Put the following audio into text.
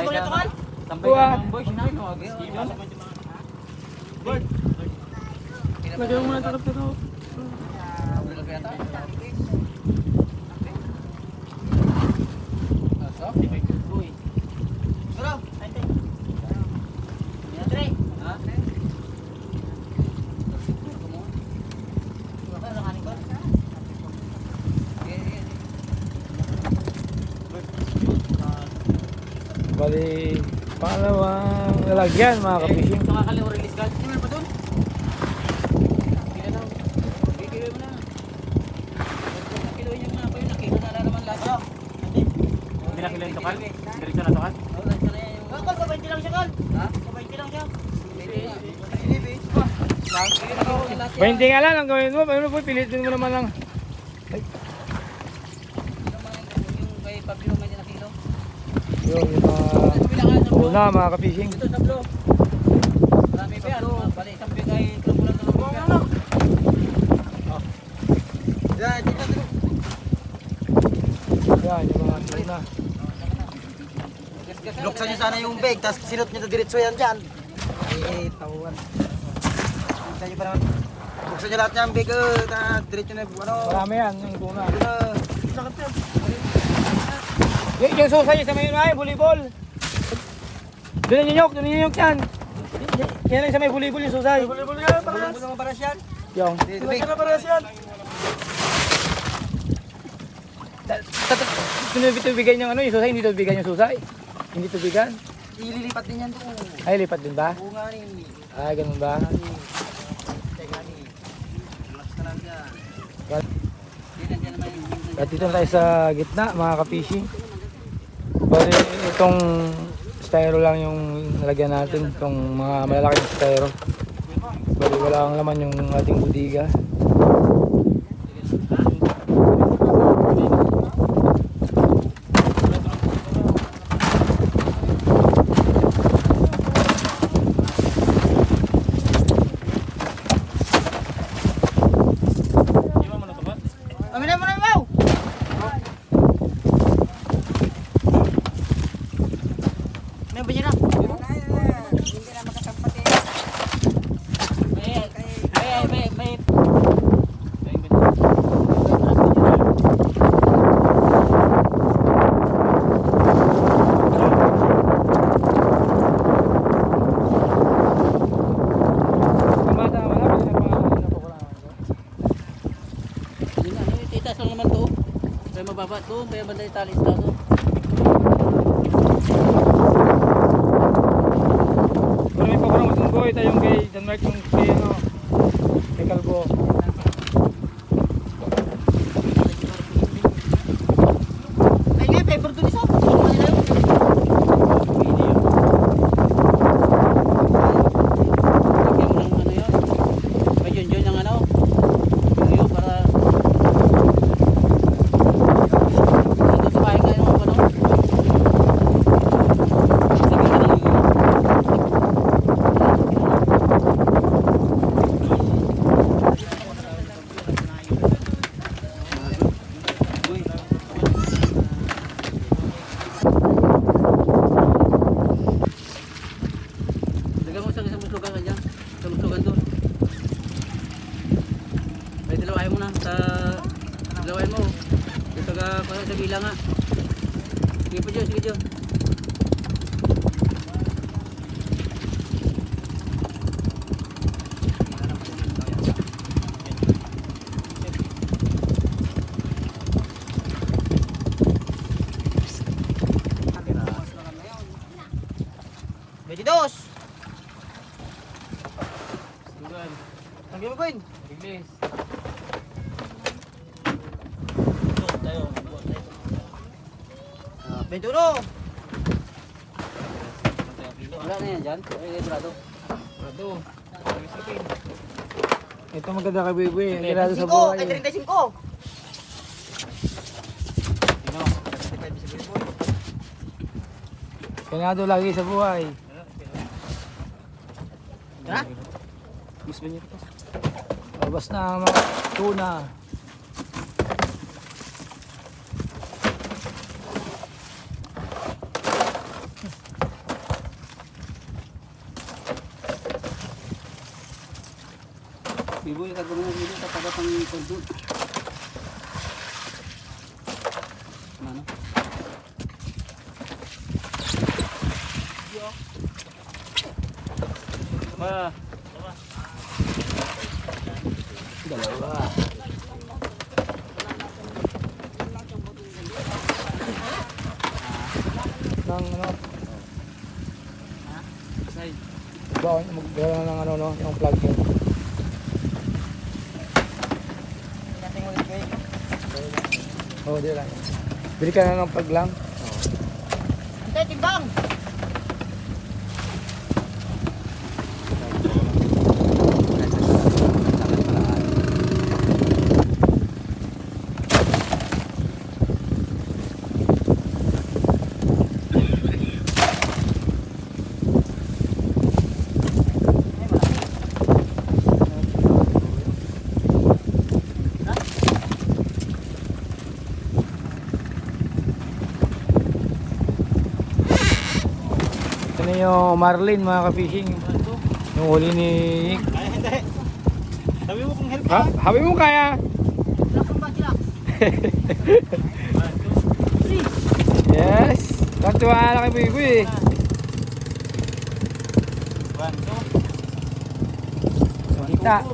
mo na tukal? Tambay ka ng boys. Bird. Lagyan mo na ito pero. Bali, pangalawang lalagyan mga ka-fishing. Ito nga kaliwa release guard. Hindi mo pa doon? Kilo na. Kilo mo na. Kilo niya muna pa yun. Nakilo na naman lahat. Hindi na kilo yung tukal? Diretso na tukal? Oo, diretso na yan. Kal, kabayti lang siya, Kal. Ha? Kabayti lang siya. 20 nga lang ang gawin mo. Pero po, pilitin mo naman lang. Yung kay Pablo may na kilo. Yun, yung una mga ka-fishing. Ito sa blo. Marami pa yan. Bali isang bigay. Kumulang na lang. Yan, dito na. Yan, yung mga tuna. Luksan nyo sana yung bag, tapos sinot nyo na diretso yan dyan. Eh, tawuan. Luksan nyo pa naman. Luksan nyo lahat yan, bag, diretso na, ano. Marami yan, yung tuna. Sakit yan. Yung susa niya sa may unay, volleyball. Doon yung nyok yan. Yan lang sa may volleyball yung susay. Volleyball yan, paras. Volleyball nga paras yan. Yung. Volleyball nga paras yan. Tubigan yung ano, yung susay, hindi tubigan yung susay. Hindi tubigan. Ililipat din yan doon. Ay, lipat din ba? Oo nga rin. Ay, ganun ba? Teka ni. Relax na lang yan. At dito na tayo sa gitna, mga ka-fishing. Bali, itong styro lang yung nalagyan natin, itong mga malalaking styro. Bali, wala kang laman yung ating budiga. Amin na mo na, Mau! May ba na? May itaas lang naman to. Kaya mababa to, kaya banda italis na to. Pero may pakurang matunggo, ito yung kay Denmark, yung kay ano, kay Kalbo. Ay, nga, paper doon isa. Lagyan mo ng ano yun. May yun ng ano. Yung para dito sa bahay ngayon ano. Sabi ka lang lagyan mo sa isang muslugan ka dyan. Sa muslugan doon. May dalawain mo na sa dalawain mo. Dito ka sa bilang nga. Sige po dyan, sige dyan. Dos. Muslugan. Tanggi mo, Queen. Bilis. Bentuno. Wala na yan dyan. Ay, brado. Ito. Ito maganda kay Bibi. Ang ginado sa 5, buhay. ay 35. Ganado lagi sa buhay. Ha? Mas ba niya ito? Labas na ang mga tuna. Biboy ka gawin dito sa tagatang kondo. Ano? Ba. Dalawa. Nang ano, Side. ba magdala ng ano no, yung plug yun. Natin ulit kayo. Oh, di lang. Bili ka na ng plug lang. Hintay, timbang! Ito na yung Marlin mga ka-fishing. Yung huli ni... Ay, hindi. Sabi mo kung help Ha? Habi mo kaya? Lakang ba sila? Yes! Kantuwa na kay Buy Buy eh. 1, 2. Kita.